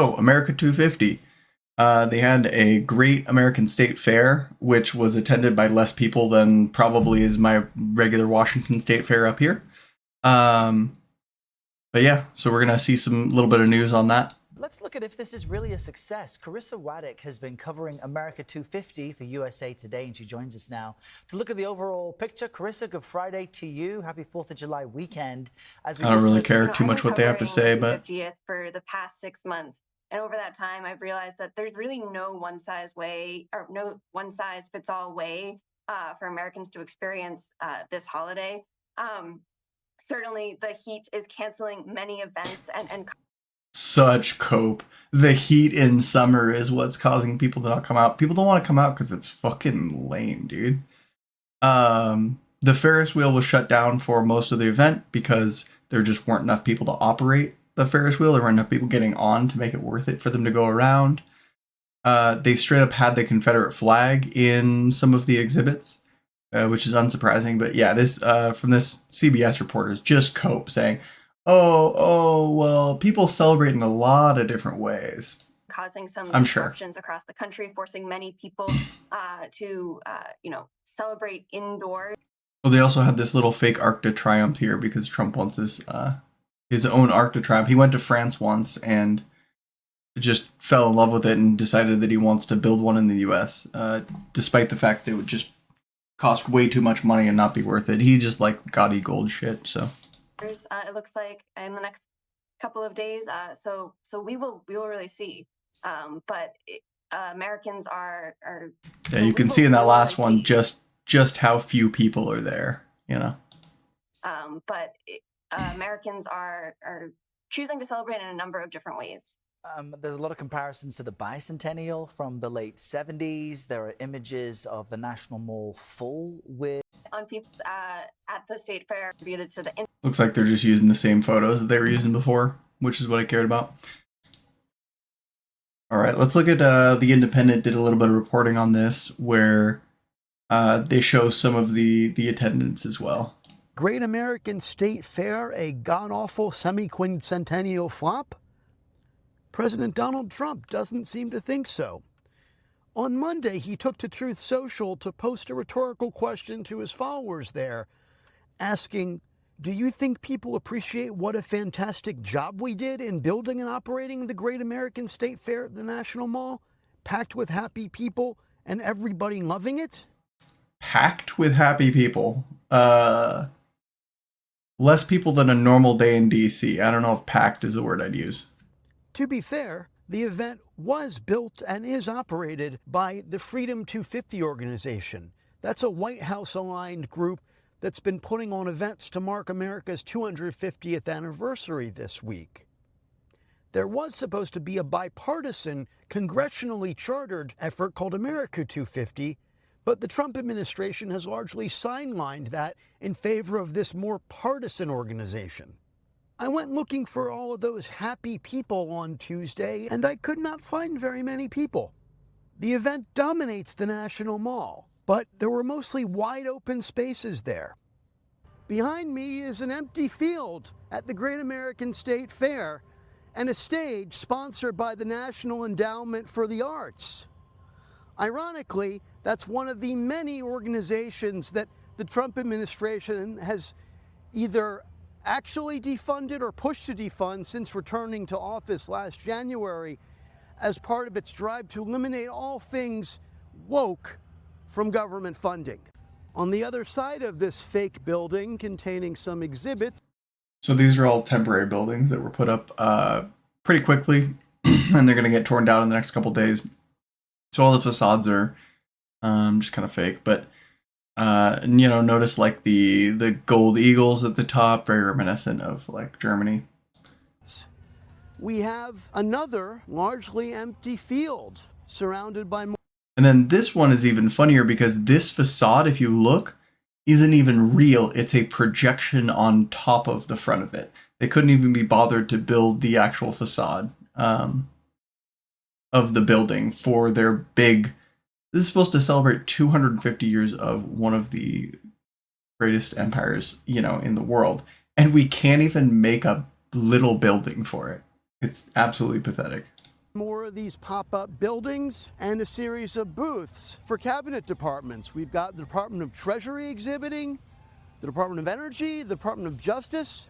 Oh, America 250. They had a great American State Fair, which was attended by less people than probably is my regular Washington State Fair up here. Um, but yeah, so we're gonna see some little bit of news on that. Let's look at if this is really a success. Carissa Waddick has been covering America 250 for USA Today, and she joins us now to look at the overall picture. Carissa, good Friday to you. Happy 4th of July weekend. I don't really care too much what they have to say, but 250th for the past 6 months. And over that time, I've realized that there's really no one size way or no one size fits all way for Americans to experience this holiday. Certainly, the heat is canceling many events and such cope. The heat in summer is what's causing people to not come out. People don't want to come out because it's fucking lame, dude. The Ferris wheel was shut down for most of the event because there just weren't enough people to operate the Ferris wheel. There weren't enough people getting on to make it worth it for them to go around. They straight up had the Confederate flag in some of the exhibits, which is unsurprising. But yeah, this from this CBS reporter is just cope saying, well, people celebrate in a lot of different ways. Causing some I'm sure. disruptions across the country, forcing many people to, celebrate indoors. Well, they also had this little fake Arc de Triomphe here because Trump wants his own Arc de Triomphe. He went to France once and just fell in love with it and decided that he wants to build one in the U.S., despite the fact that it would just cost way too much money and not be worth it. He just like gaudy gold shit, so... It looks like in the next couple of days, so we will really see. But Americans are yeah. You can see in that last one just how few people are there. You know. But Americans are choosing to celebrate in a number of different ways. There's a lot of comparisons to the bicentennial from the late 70s. There are images of the National Mall full with... On people at the State Fair attributed to the... Looks like they're just using the same photos that they were using before, which is what I cared about. All right, let's look at The Independent did a little bit of reporting on this, where they show some of the attendance as well. Great American State Fair, a god-awful semi-quincentennial flop? President Donald Trump doesn't seem to think so. On Monday, he took to Truth Social to post a rhetorical question to his followers there, asking, do you think people appreciate what a fantastic job we did in building and operating the Great American State Fair at the National Mall, packed with happy people and everybody loving it? Packed with happy people. Less people than a normal day in DC. I don't know if packed is the word I'd use. To be fair, the event was built and is operated by the Freedom 250 organization. That's a White House-aligned group that's been putting on events to mark America's 250th anniversary this week. There was supposed to be a bipartisan, congressionally chartered effort called America 250, but the Trump administration has largely sidelined that in favor of this more partisan organization. I went looking for all of those happy people on Tuesday, and I could not find very many people. The event dominates the National Mall, but there were mostly wide-open spaces there. Behind me is an empty field at the Great American State Fair and a stage sponsored by the National Endowment for the Arts. Ironically, that's one of the many organizations that the Trump administration has either actually defunded or pushed to defund since returning to office last January as part of its drive to eliminate all things woke from government funding. On the other side of this fake building containing some exhibits... So these are all temporary buildings that were put up pretty quickly, and they're going to get torn down in the next couple days. So all the facades are just kind of fake, but notice like the gold eagles at the top, very reminiscent of like Germany. We have another largely empty field surrounded by more. And then this one is even funnier because this facade, if you look, isn't even real. It's a projection on top of the front of it. They couldn't even be bothered to build the actual facade of the building for their big... This is supposed to celebrate 250 years of one of the greatest empires, in the world. And we can't even make a little building for it. It's absolutely pathetic. More of these pop-up buildings and a series of booths for cabinet departments. We've got the Department of Treasury exhibiting, the Department of Energy, the Department of Justice,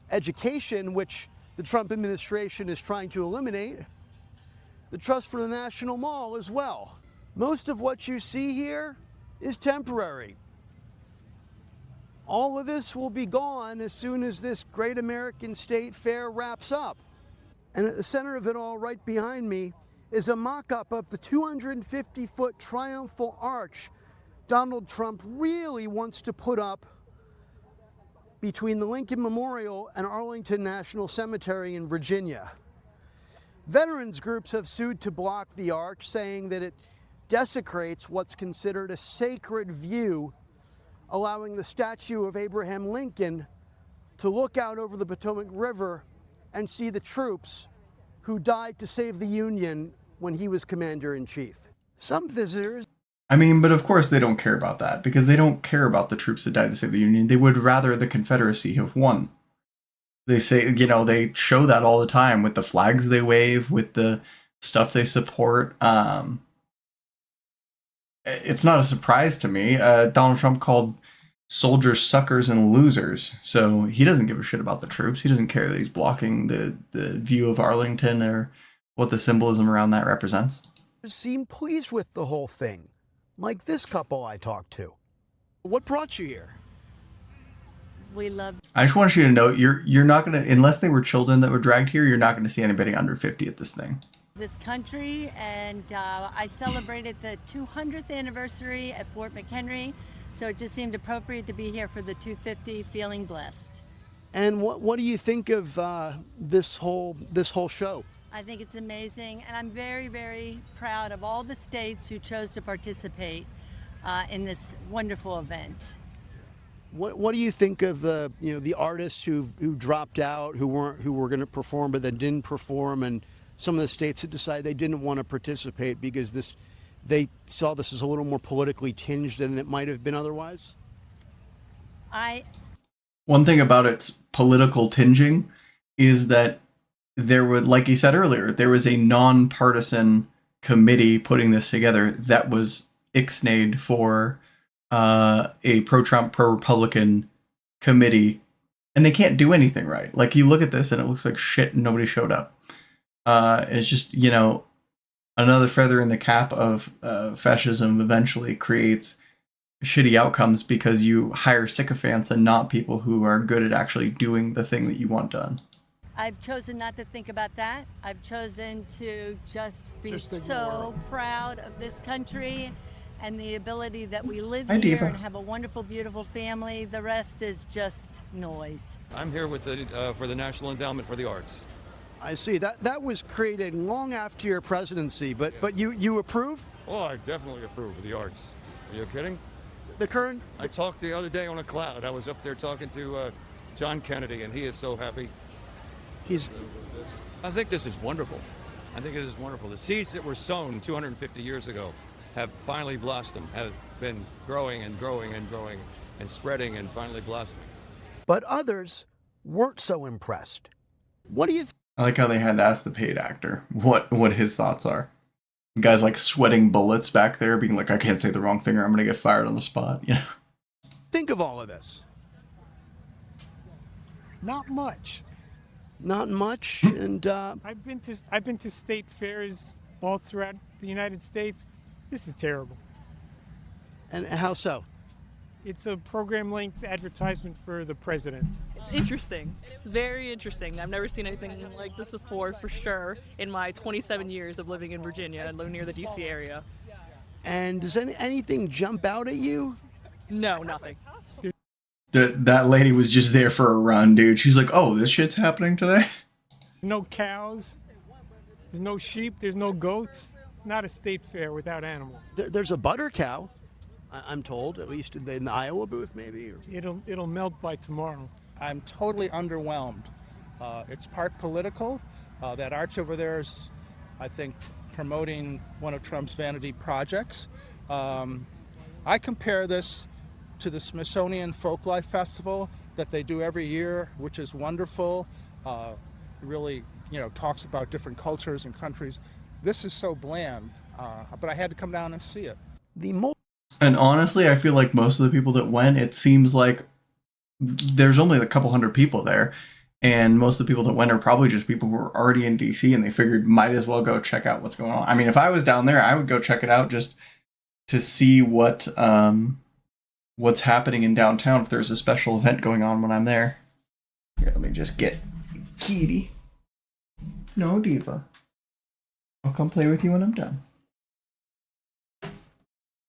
Education, which the Trump administration is trying to eliminate, the Trust for the National Mall as well. Most of what you see here is temporary. All of this will be gone as soon as this great American state fair wraps up. And at the center of it all, right behind me, is a mock-up of the 250-foot triumphal arch Donald Trump really wants to put up between the Lincoln Memorial and Arlington National Cemetery in Virginia. Veterans groups have sued to block the arch, saying that it desecrates what's considered a sacred view, allowing the statue of Abraham Lincoln to look out over the Potomac River and see the troops who died to save the Union when he was commander-in-chief. Some visitors... I mean, but of course they don't care about that, because they don't care about the troops that died to save the Union. They would rather the Confederacy have won. They say, you know, they show that all the time with the flags they wave, with the stuff they support. It's not a surprise to me. Donald Trump called soldiers suckers and losers, so he doesn't give a shit about the troops. He doesn't care that he's blocking the view of Arlington or what the symbolism around that represents. Seem pleased with the whole thing, like this couple I talked to. What brought you here? We love. I just want you to know you're not gonna, unless they were children that were dragged here, you're not gonna see anybody under 50 at this thing. This country, and I celebrated the 200th anniversary at Fort McHenry, so it just seemed appropriate to be here for the 250, feeling blessed. And what do you think of this whole show? I think it's amazing, and I'm very, very proud of all the states who chose to participate in this wonderful event. What do you think of the artists who dropped out, who were going to perform but then didn't perform, and some of the states that decided they didn't want to participate because they saw this as a little more politically tinged than it might have been otherwise? One thing about its political tinging is that there would, like you said earlier, there was a nonpartisan committee putting this together that was ixnayed for a pro-Trump, pro-Republican committee, and they can't do anything right. Like, you look at this and it looks like shit and nobody showed up. It's just, you know, another feather in the cap of fascism eventually creates shitty outcomes because you hire sycophants and not people who are good at actually doing the thing that you want done. I've chosen not to think about that. I've chosen to just be so proud of this country and the ability that we live here Diva. and have a wonderful, beautiful family. The rest is just noise. I'm here with for the National Endowment for the Arts. I see. That was created long after your presidency, but you approve? Oh, I definitely approve of the arts. Are you kidding? The current... I talked the other day on a cloud. I was up there talking to John Kennedy, and he is so happy. I think this is wonderful. I think it is wonderful. The seeds that were sown 250 years ago have finally blossomed, have been growing and growing and growing and spreading and finally blossoming. But others weren't so impressed. What do you think? I like how they had to ask the paid actor what his thoughts are. The guy's like sweating bullets back there, being like, I can't say the wrong thing or I'm going to get fired on the spot. You know? Think of all of this. Not much. Not much, and I've been to state fairs all throughout the United States. This is terrible. And how so? It's a program-length advertisement for the president. It's interesting. It's very interesting. I've never seen anything like this before, for sure, in my 27 years of living in Virginia and living near the DC area. And does anything jump out at you? No, nothing. That lady was just there for a run, dude. She's like, oh, this shit's happening today? No cows. There's no sheep. There's no goats. It's not a state fair without animals. There's a butter cow, I'm told, at least in the Iowa booth, maybe. It'll melt by tomorrow. I'm totally underwhelmed. It's part political. That arch over there is, I think, promoting one of Trump's vanity projects. I compare this to the Smithsonian Folklife Festival that they do every year, which is wonderful. Really talks about different cultures and countries. This is so bland, but I had to come down and see it. And honestly, I feel like most of the people that went, it seems like there's only a couple hundred people there. And most of the people that went are probably just people who were already in DC and they figured might as well go check out what's going on. I mean, if I was down there, I would go check it out just to see what's happening in downtown if there's a special event going on when I'm there. Here, let me just get Kitty. No, Diva. I'll come play with you when I'm done.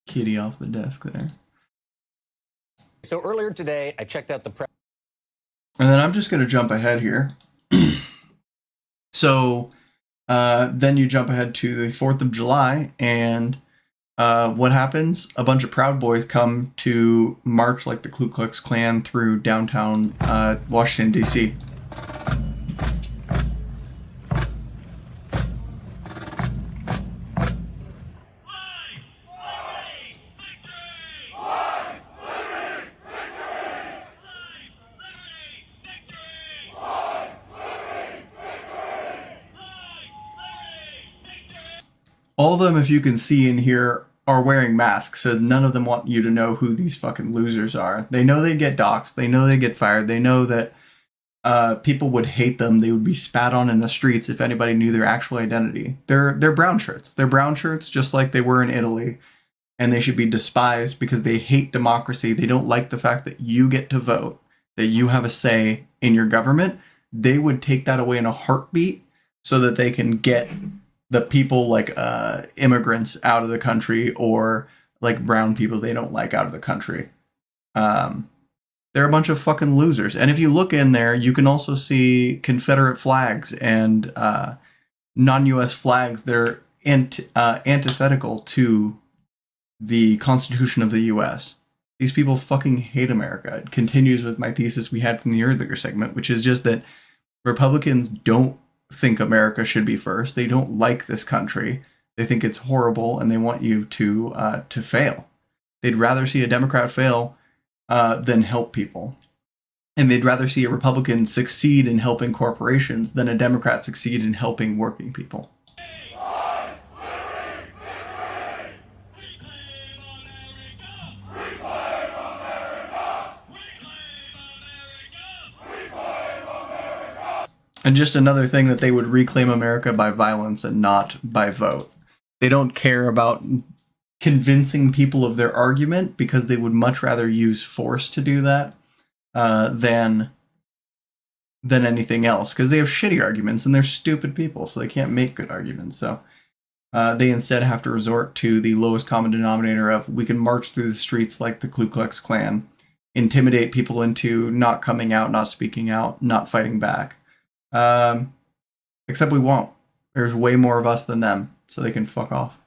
Kitty off the desk there. So earlier today, I checked out the press. And then I'm just going to jump ahead here. So then you jump ahead to the 4th of July, and what happens? A bunch of Proud Boys come to march like the Ku Klux Klan through downtown Washington, D.C. All of them, if you can see in here, are wearing masks, so none of them want you to know who these fucking losers are. They know they get doxxed. They know they get fired. They know that people would hate them. They would be spat on in the streets if anybody knew their actual identity. They're brown shirts. They're brown shirts just like they were in Italy, and they should be despised because they hate democracy. They don't like the fact that you get to vote, that you have a say in your government. They would take that away in a heartbeat so that they can get the people like immigrants out of the country, or like brown people they don't like out of the country. They're a bunch of fucking losers. And if you look in there, you can also see Confederate flags and non-U.S. flags that are antithetical to the Constitution of the U.S. These people fucking hate America. It continues with my thesis we had from the earlier segment, which is just that Republicans don't think America should be first. They don't like this country. They think it's horrible, and they want you to fail. They'd rather see a Democrat fail than help people. And they'd rather see a Republican succeed in helping corporations than a Democrat succeed in helping working people. And just another thing that they would reclaim America by violence and not by vote. They don't care about convincing people of their argument because they would much rather use force to do that than anything else, because they have shitty arguments and they're stupid people, so they can't make good arguments. So they instead have to resort to the lowest common denominator of we can march through the streets like the Ku Klux Klan, intimidate people into not coming out, not speaking out, not fighting back. Except we won't. There's way more of us than them, so they can fuck off.